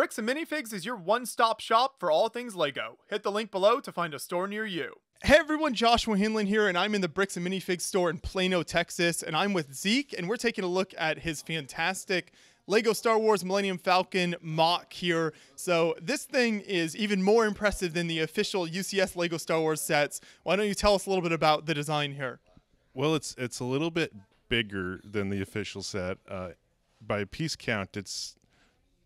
Bricks and Minifigs is your one-stop shop for all things LEGO. Hit the link below to find a store near you. Hey everyone, Joshua Hanlon here, and I'm in the Bricks and Minifigs store in Plano, Texas, and I'm with Zeke, and we're taking a look at his fantastic LEGO Star Wars Millennium Falcon mock here. So this thing is even more impressive than the official UCS LEGO Star Wars sets. Why don't you tell us a little bit about the design here? Well, it's a little bit bigger than the official set. By piece count, it's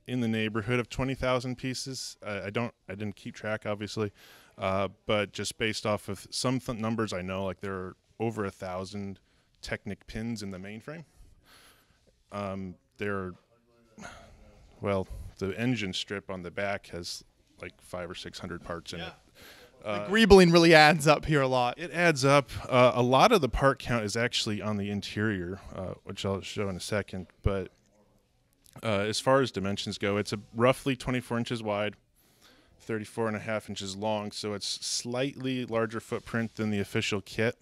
in the neighborhood of 20,000 pieces. I didn't keep track, obviously, but just based off of some numbers I know, like there are over 1,000 Technic pins in the mainframe. The engine strip on the back has like 500 or 600 parts in it. The greebling really adds up here a lot. It adds up. A lot of the part count is actually on the interior, which I'll show in a second. But as far as dimensions go, it's roughly 24 inches wide, 34.5 inches long, so it's slightly larger footprint than the official kit.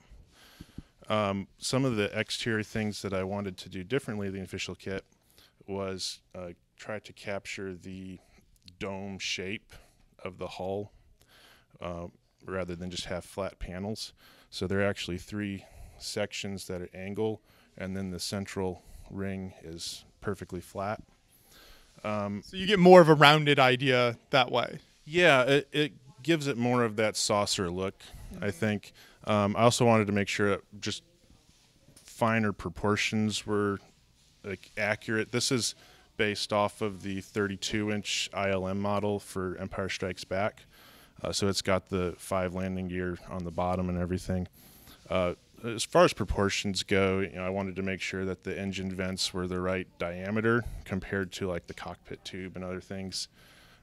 Some of the exterior things that I wanted to do differently than the official kit was try to capture the dome shape of the hull rather than just have flat panels. So there are actually 3 sections that are angle, and then the central ring is perfectly flat. So you get more of a rounded idea that way. Yeah, it gives it more of that saucer look, I think. I also wanted to make sure that just finer proportions were like accurate. This is based off of the 32-inch ILM model for Empire Strikes Back. So it's got the 5 landing gear on the bottom and everything. As far as proportions go, I wanted to make sure that the engine vents were the right diameter compared to like the cockpit tube and other things.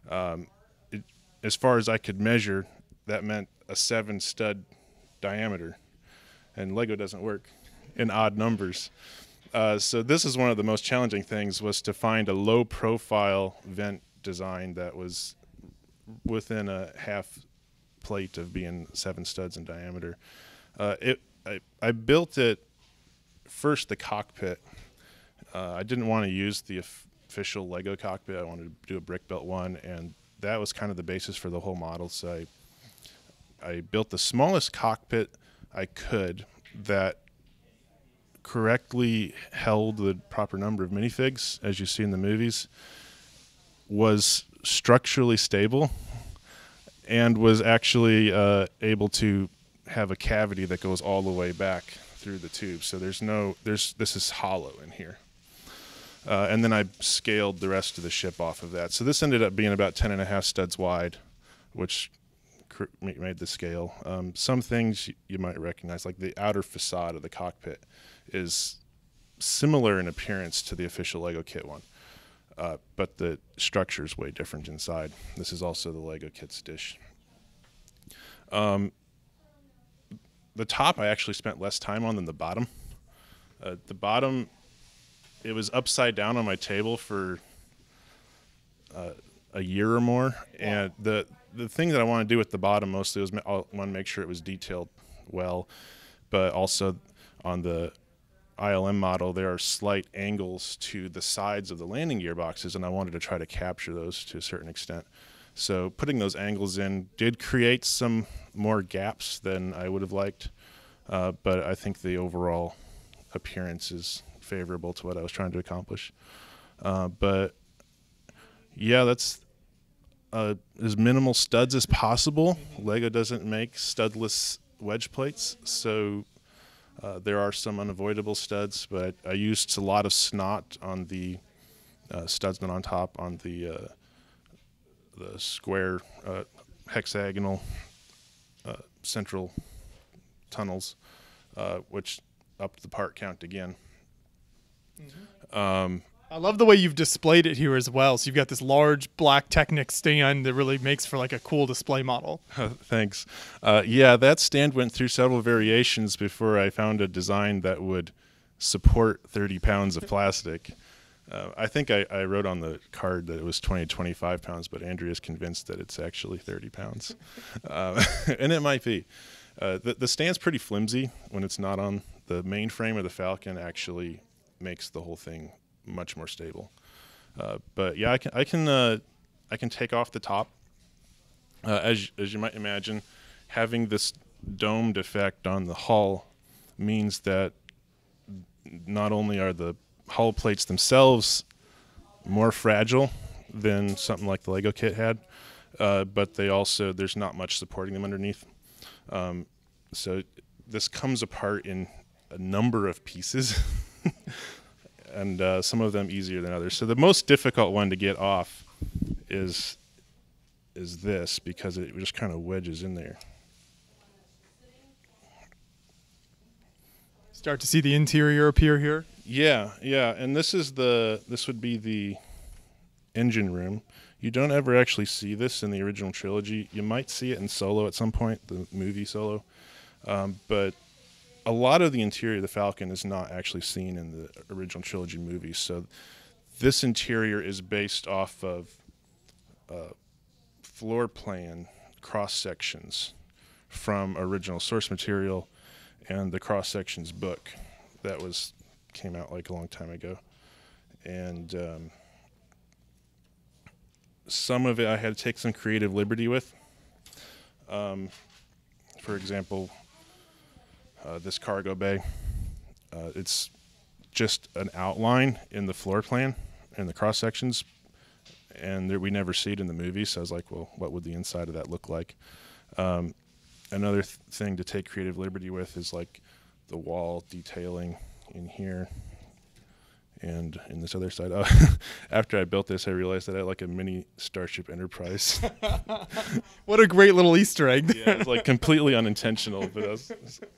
As far as I could measure, that meant a 7-stud diameter, and LEGO doesn't work in odd numbers. So this is one of the most challenging things, was to find a low-profile vent design that was within a half plate of being 7 studs in diameter. I built it first, the cockpit. I didn't want to use the official LEGO cockpit. I wanted to do a brick built one, and that was kind of the basis for the whole model. So I built the smallest cockpit I could that correctly held the proper number of minifigs, as you see in the movies, was structurally stable, and was actually able to have a cavity that goes all the way back through the tube. So this is hollow in here. And then I scaled the rest of the ship off of that. So this ended up being about 10.5 studs wide, which made the scale. Some things you might recognize, like the outer facade of the cockpit, is similar in appearance to the official LEGO kit one. But the structure is way different inside. This is also the LEGO kit's dish. The top I actually spent less time on than the bottom. The bottom, it was upside down on my table for a year or more. And the thing that I want to do with the bottom mostly was I want to make sure it was detailed well, but also on the ILM model there are slight angles to the sides of the landing gearboxes, and I wanted to try to capture those to a certain extent. So putting those angles in did create some more gaps than I would have liked, but I think the overall appearance is favorable to what I was trying to accomplish. But yeah, that's as minimal studs as possible. LEGO doesn't make studless wedge plates, so there are some unavoidable studs, but I used a lot of snot on the studs not on top, on the square hexagonal central tunnels, which upped the part count again. I love the way you've displayed it here as well. So you've got this large black Technic stand that really makes for like a cool display model. Thanks. Yeah, that stand went through several variations before I found a design that would support 30 pounds of plastic. I think I wrote on the card that it was 20 to 25 pounds, but Andrea's convinced that it's actually 30 pounds. And it might be. The stand's pretty flimsy when it's not on. The main frame of the Falcon actually makes the whole thing much more stable. But yeah, I I can take off the top. As you might imagine, having this domed effect on the hull means that not only are the hull plates themselves more fragile than something like the Lego kit had, but there's not much supporting them underneath. So this comes apart in a number of pieces, and some of them easier than others. So the most difficult one to get off is this, because it just kind of wedges in there. Start to see the interior appear here. Yeah, and this would be the engine room. You don't ever actually see this in the original trilogy. You might see it in Solo at some point, the movie Solo, but a lot of the interior of the Falcon is not actually seen in the original trilogy movies. So this interior is based off of floor plan cross sections from original source material and the cross sections book that came out like a long time ago. And some of it I had to take some creative liberty with. For example, this cargo bay, it's just an outline in the floor plan and the cross sections, and we never see it in the movie, so I was like, well, what would the inside of that look like? Another thing to take creative liberty with is like the wall detailing in here and in this other side. After I built this, I realized that I had like a mini Starship Enterprise. What a great little Easter egg. Yeah, it's like completely unintentional, but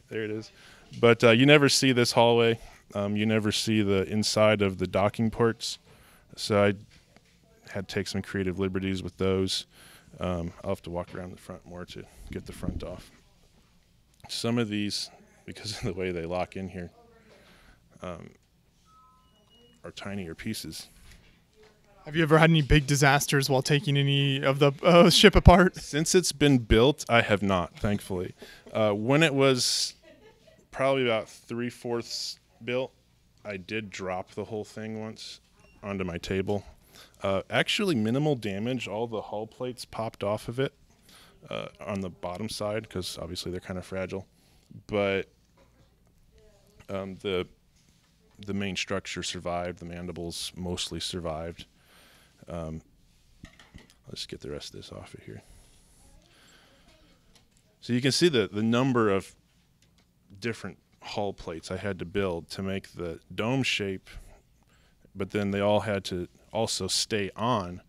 there it is. But you never see this hallway. You never see the inside of the docking ports. So I had to take some creative liberties with those. I'll have to walk around the front more to get the front off. Some of these, because of the way they lock in here, are tinier pieces. Have you ever had any big disasters while taking any of the ship apart? Since it's been built, I have not, thankfully. When it was probably about 3/4 built, I did drop the whole thing once onto my table. Actually, minimal damage. All the hull plates popped off of it on the bottom side, because obviously they're kind of fragile. But the main structure survived. The mandibles mostly survived. Let's get the rest of this off of here. So you can see the number of different hull plates I had to build to make the dome shape, but then they all had to also stay on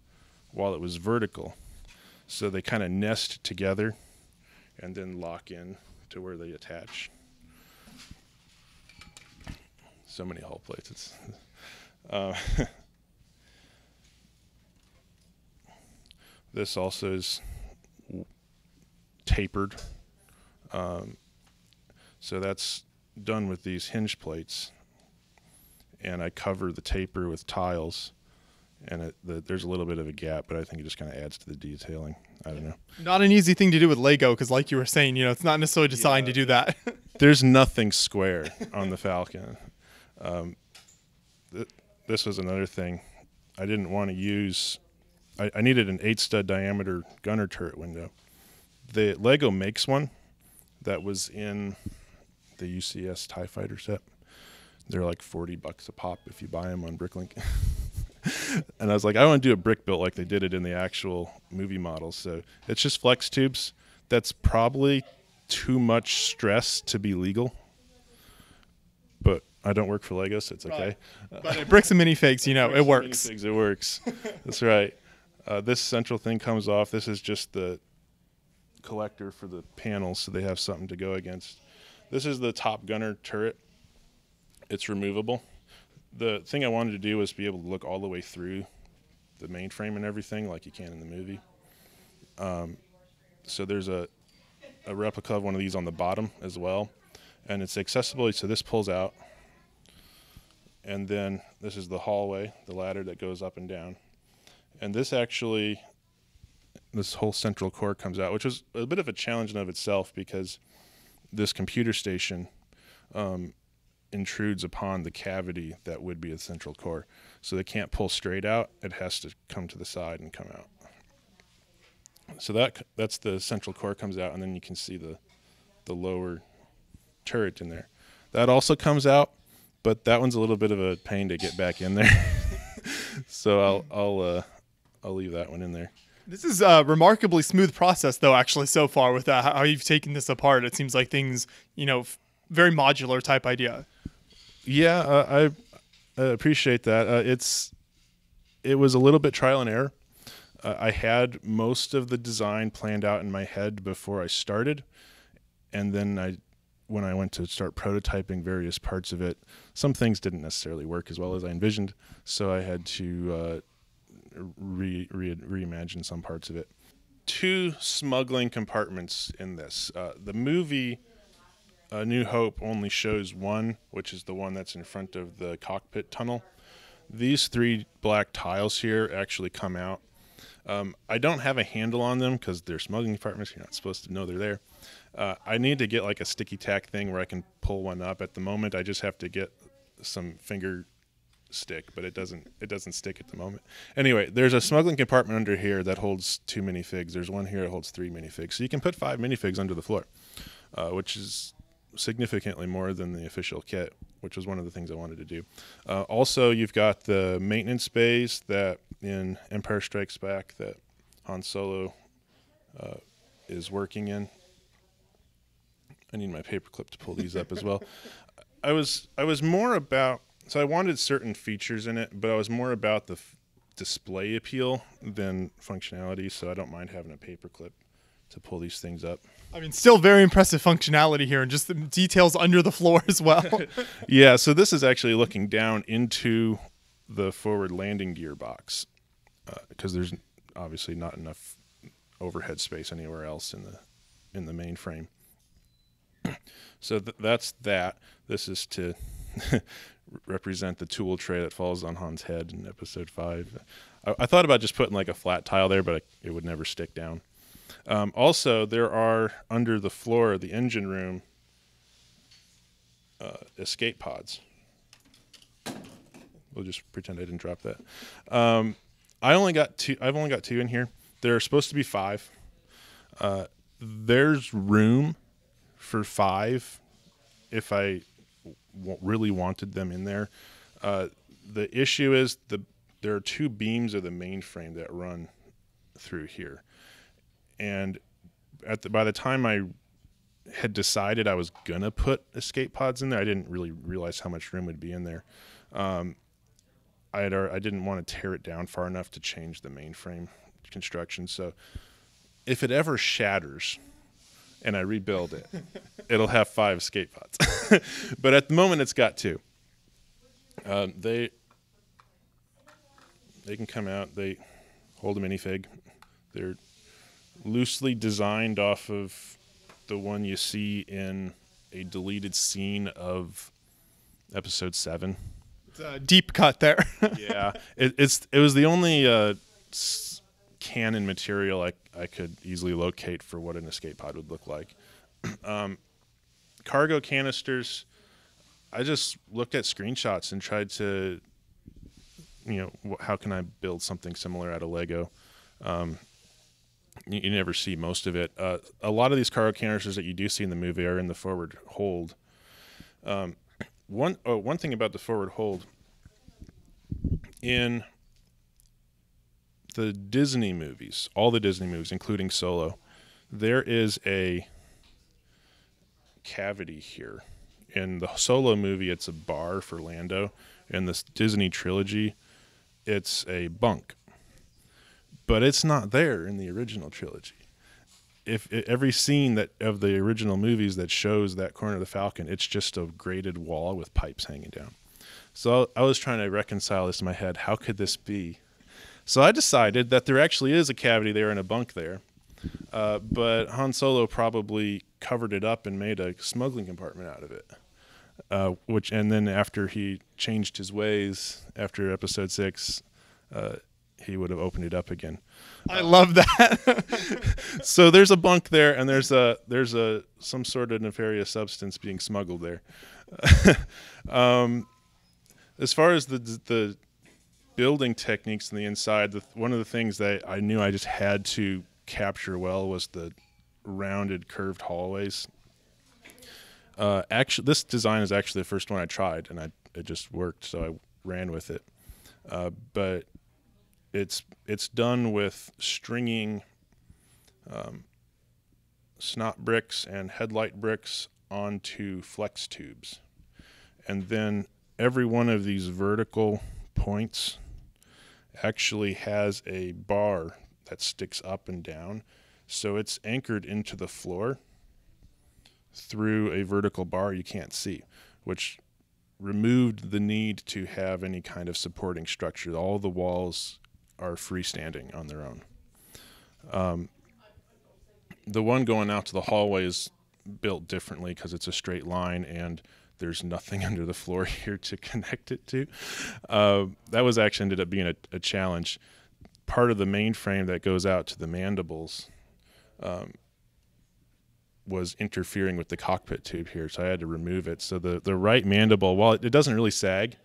while it was vertical. So they kind of nest together and then lock in to where they attach. So many hull plates. This also is tapered. So that's done with these hinge plates. And I cover the taper with tiles. And there's a little bit of a gap, but I think it just kind of adds to the detailing. I don't know. Not an easy thing to do with Lego, because like you were saying, it's not necessarily designed to do that. There's nothing square on the Falcon. This was another thing. I didn't want to use... I needed an 8-stud diameter gunner turret window. The Lego makes one that was in the UCS TIE Fighter set. They're like $40 a pop if you buy them on Bricklink. And I was like, I want to do a brick built like they did it in the actual movie models. So it's just flex tubes. That's probably too much stress to be legal. But I don't work for Lego, so it's okay. But at Bricks and Minifigs, it works. Minifigs, it works. That's right. This central thing comes off. This is just the collector for the panels, so they have something to go against. This is the top gunner turret. It's removable. The thing I wanted to do was be able to look all the way through the mainframe and everything like you can in the movie. So there's a replica of one of these on the bottom as well. And it's accessible, so this pulls out. And then this is the hallway, the ladder that goes up and down. And this whole central core comes out, which was a bit of a challenge in of itself, because this computer station intrudes upon the cavity that would be a central core. So they can't pull straight out. It has to come to the side and come out. So that's the central core comes out, and then you can see the lower turret in there. That also comes out, but that one's a little bit of a pain to get back in there. So I'll leave that one in there. This is a remarkably smooth process, though, actually, so far with how you've taken this apart. It seems like things, very modular type idea. Yeah, I appreciate that. It was a little bit trial and error. I had most of the design planned out in my head before I started, and then when I went to start prototyping various parts of it, some things didn't necessarily work as well as I envisioned, so I had to reimagine some parts of it. 2 smuggling compartments in this. The movie A New Hope only shows one, which is the one that's in front of the cockpit tunnel. These 3 black tiles here actually come out. I don't have a handle on them because they're smuggling compartments. You're not supposed to know they're there. I need to get like a sticky tack thing where I can pull one up. At the moment, I just have to get some finger stick, but it doesn't stick at the moment. Anyway, there's a smuggling compartment under here that holds 2 minifigs. There's one here that holds 3 minifigs. So you can put 5 minifigs under the floor, which is significantly more than the official kit, which was one of the things I wanted to do. Also, you've got the maintenance bays that in Empire Strikes Back that Han Solo is working in. I need my paperclip to pull these up as well. I was more about, so I wanted certain features in it, but I was more about the display appeal than functionality, so I don't mind having a paperclip to pull these things up. I mean, still very impressive functionality here, and just the details under the floor as well. Yeah, so this is actually looking down into the forward landing gear box because there's obviously not enough overhead space anywhere else in the mainframe. So that's that. This is to represent the tool tray that falls on Han's head in episode 5. I thought about just putting like a flat tile there, but it would never stick down. Also, there are under the floor of the engine room escape pods. We'll just pretend I didn't drop that. I've only got 2 in here. There are supposed to be 5. There's room for 5 if I really wanted them in there. The issue is there are 2 beams of the mainframe that run through here. And by the time I had decided I was going to put escape pods in there, I didn't really realize how much room would be in there. I didn't want to tear it down far enough to change the mainframe construction. So if it ever shatters and I rebuild it, it'll have 5 escape pods. But at the moment, it's got 2. They can come out. They hold a minifig. They're loosely designed off of the one you see in a deleted scene of episode 7. It's a deep cut there. Yeah, it was the only canon material I could easily locate for what an escape pod would look like. Cargo canisters, I just looked at screenshots and tried to, how can I build something similar out of Lego? You never see most of it. A lot of these cargo canisters that you do see in the movie are in the forward hold. One thing about the forward hold, in the Disney movies, all the Disney movies, including Solo, there is a cavity here. In the Solo movie, it's a bar for Lando. In this Disney trilogy, it's a bunk. But it's not there in the original trilogy. Every scene of the original movies that shows that corner of the Falcon, it's just a grated wall with pipes hanging down. So I was trying to reconcile this in my head. How could this be? So I decided that there actually is a cavity there and a bunk there. But Han Solo probably covered it up and made a smuggling compartment out of it. And then after he changed his ways after episode 6, he would have opened it up again. I love that. So there's a bunk there, and there's some sort of nefarious substance being smuggled there. As far as the building techniques on the inside, one of the things that I knew I just had to capture well was the rounded curved hallways. Actually, this design is actually the first one I tried, and it just worked, so I ran with it. But it's done with stringing snot bricks and headlight bricks onto flex tubes, and then every one of these vertical points actually has a bar that sticks up and down, so it's anchored into the floor through a vertical bar you can't see, which removed the need to have any kind of supporting structure. All the walls are freestanding on their own. The one going out to the hallway is built differently because it's a straight line and there's nothing under the floor here to connect it to. That was actually ended up being a challenge. Part of the main frame that goes out to the mandibles was interfering with the cockpit tube here, so I had to remove it. So the right mandible, while it doesn't really sag,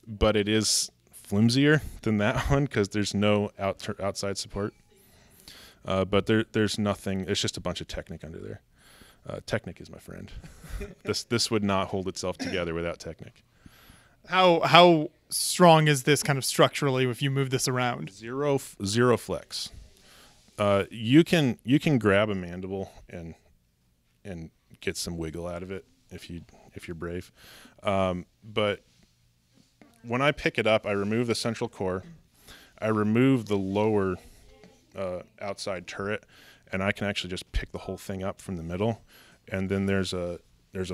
but it is flimsier than that one because there's no outside support. But there's nothing. It's just a bunch of Technic under there. Technic is my friend. This would not hold itself together without Technic. How strong is this kind of structurally if you move this around? Zero flex. You can grab a mandible and get some wiggle out of it if you're brave. But when I pick it up, I remove the central core, I remove the lower outside turret, and I can actually just pick the whole thing up from the middle. And then there's a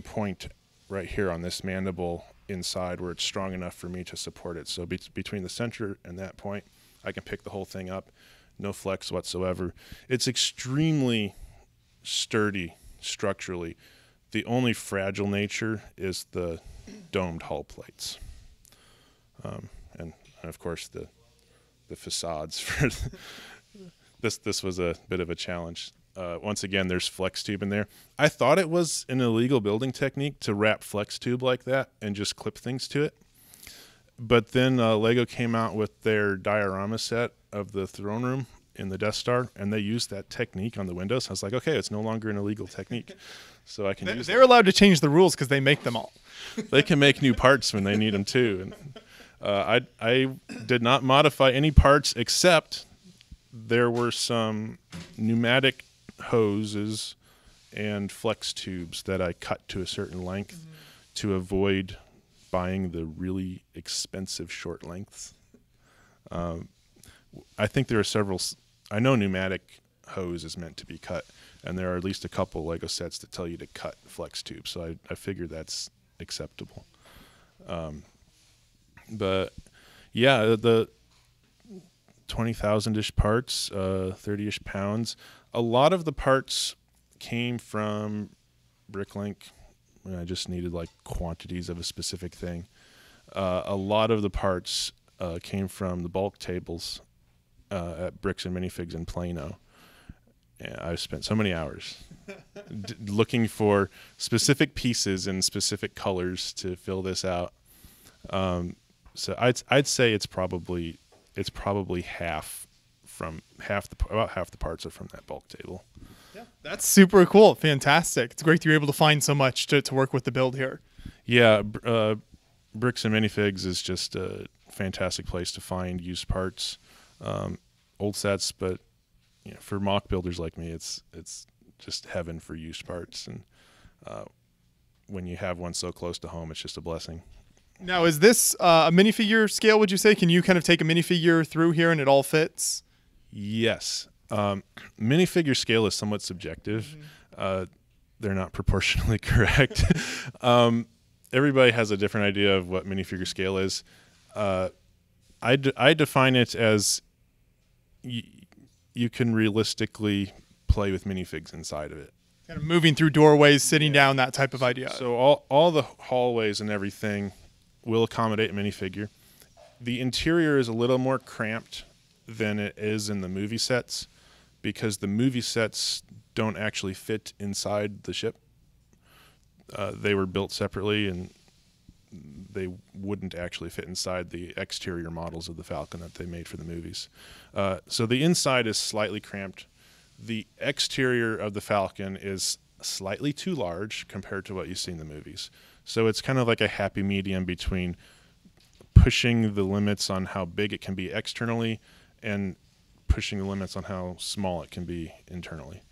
point right here on this mandible inside where it's strong enough for me to support it. So between the center and that point, I can pick the whole thing up. No flex whatsoever. It's extremely sturdy structurally. The only fragile nature is the domed hull plates, and of course the facades. For this was a bit of a challenge. Once again, there's flex tube in there. I thought it was an illegal building technique to wrap flex tube like that and just clip things to it. But then LEGO came out with their diorama set of the throne room in the Death Star, and they used that technique on the windows. I was like, okay, it's no longer an illegal technique, so I can use it. They're allowed to change the rules because they make them all. They can make new parts when they need them too. And I did not modify any parts except there were some pneumatic hoses and flex tubes that I cut to a certain length to avoid buying the really expensive short lengths. I think there are several. I know pneumatic hose is meant to be cut, and there are at least a couple LEGO sets that tell you to cut flex tubes. So I figure that's acceptable. But yeah, the 20,000-ish parts, 30-ish pounds. A lot of the parts came from Bricklink. I just needed like quantities of a specific thing. A lot of the parts came from the bulk tables at Bricks and Minifigs in Plano. And I've spent so many hours looking for specific pieces in specific colors to fill this out. So I'd say it's probably about half the parts are from that bulk table. Yeah, that's super cool. Fantastic. It's great that you're able to find so much to work with the build here. Yeah, Bricks and Minifigs is just a fantastic place to find used parts, old sets, but you know, for mock builders like me, it's just heaven for used parts. And when you have one so close to home, it's just a blessing. Now, is this a minifigure scale, would you say? Can you kind of take a minifigure through here and it all fits? Yes. Minifigure scale is somewhat subjective. They're not proportionally correct. Everybody has a different idea of what minifigure scale is. I define it as you can realistically play with minifigs inside of it. Kind of moving through doorways, sitting down, that type of idea. So all the hallways and everything will accommodate a minifigure. The interior is a little more cramped than it is in the movie sets because the movie sets don't actually fit inside the ship. They were built separately and they wouldn't actually fit inside the exterior models of the Falcon that they made for the movies. So the inside is slightly cramped. the exterior of the Falcon is slightly too large compared to what you see in the movies. So it's kind of like a happy medium between pushing the limits on how big it can be externally and pushing the limits on how small it can be internally.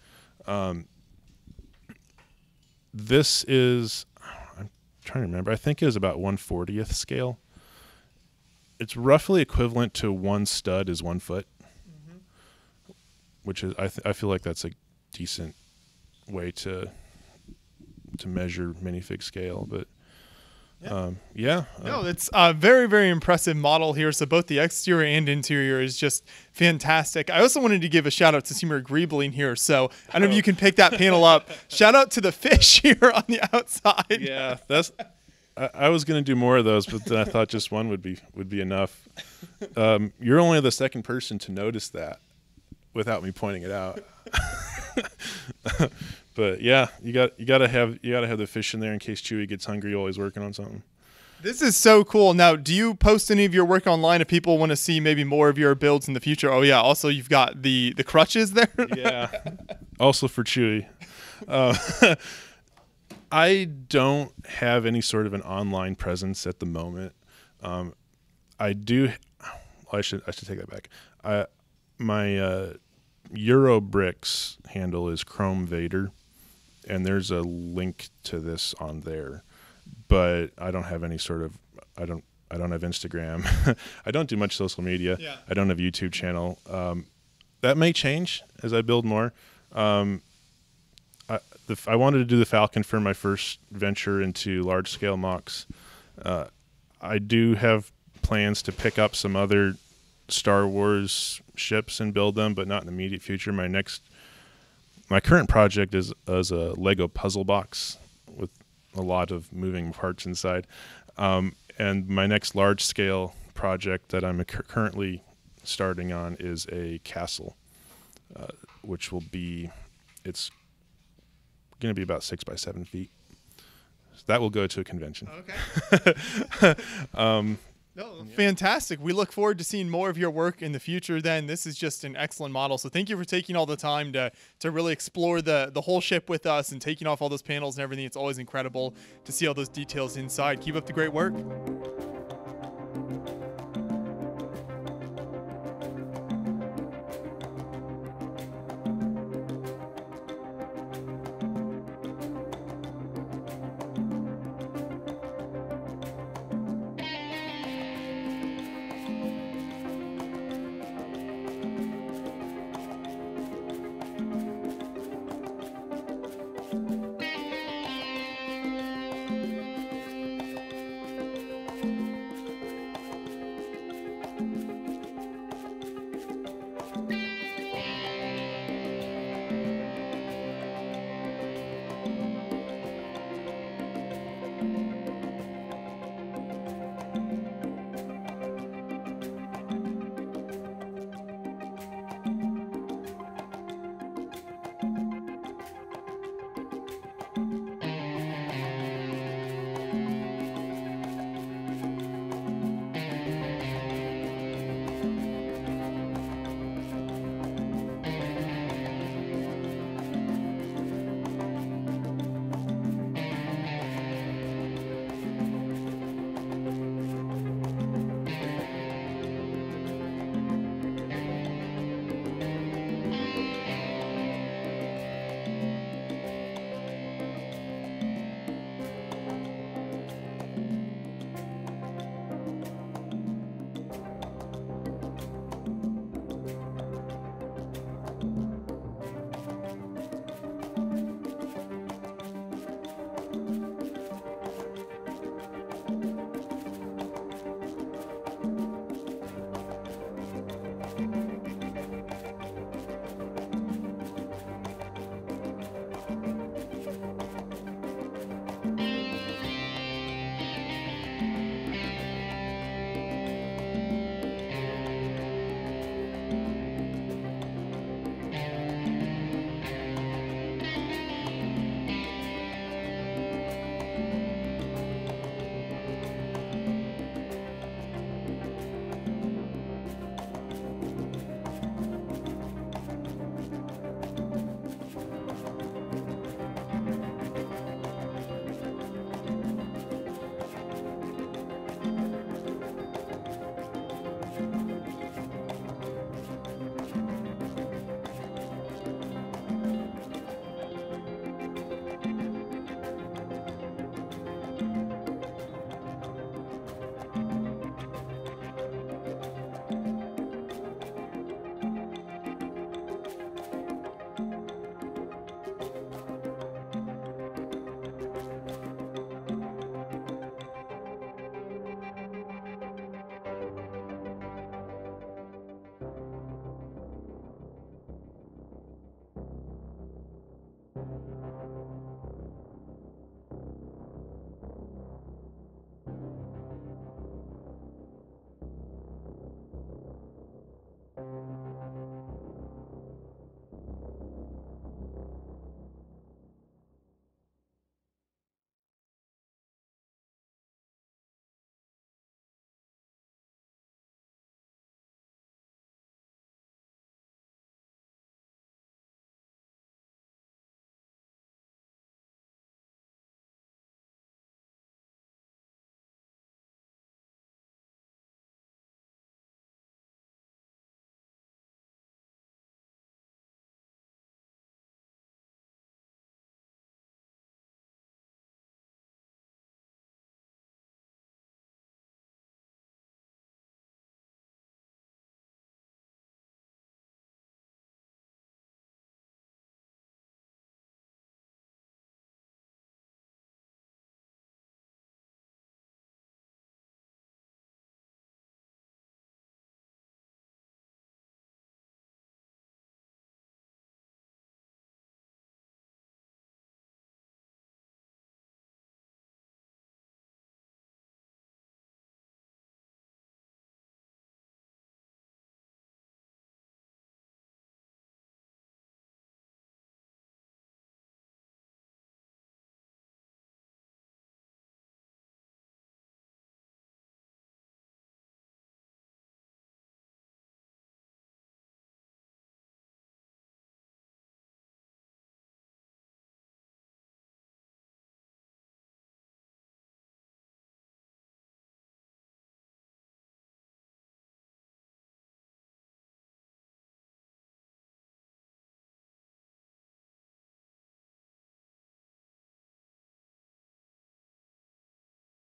This is, I'm trying to remember, I think it is about 1/40th scale. It's roughly equivalent to one stud is 1 foot, which is, I feel like that's a decent way to measure minifig scale, but no, it's a very, very impressive model here. So both the exterior and interior is just fantastic. I also wanted to give a shout out to Seymour Griebling here. So I don't know if you can pick that panel up. Shout out to the fish here on the outside. Yeah, that's. I was going to do more of those, but then I thought just one would be enough. You're only the second person to notice that without me pointing it out. But yeah, you gotta have the fish in there in case Chewy gets hungry while he's working on something. This is so cool. Now, do you post any of your work online if people want to see maybe more of your builds in the future? Oh yeah, also you've got the crutches there. Yeah, also for Chewy. I don't have any sort of an online presence at the moment. I do. Well, I should take that back. My Euro Bricks handle is Chrome Vader, and there's a link to this on there. But I don't have any sort of. I don't have Instagram. I don't do much social media. Yeah. I don't have a YouTube channel. That may change as I build more. I wanted to do the Falcon for my first venture into large-scale mocks. I do have plans to pick up some other Star Wars ships and build them, but not in the immediate future. My current project is a Lego puzzle box with a lot of moving parts inside. And my next large-scale project that I'm currently starting on is a castle, which will be, it's going to be about 6 by 7 feet. So that will go to a convention. Okay. No, fantastic. We look forward to seeing more of your work in the future then. This is just an excellent model. So thank you for taking all the time to really explore the whole ship with us and taking off all those panels and everything. It's always incredible to see all those details inside. Keep up the great work.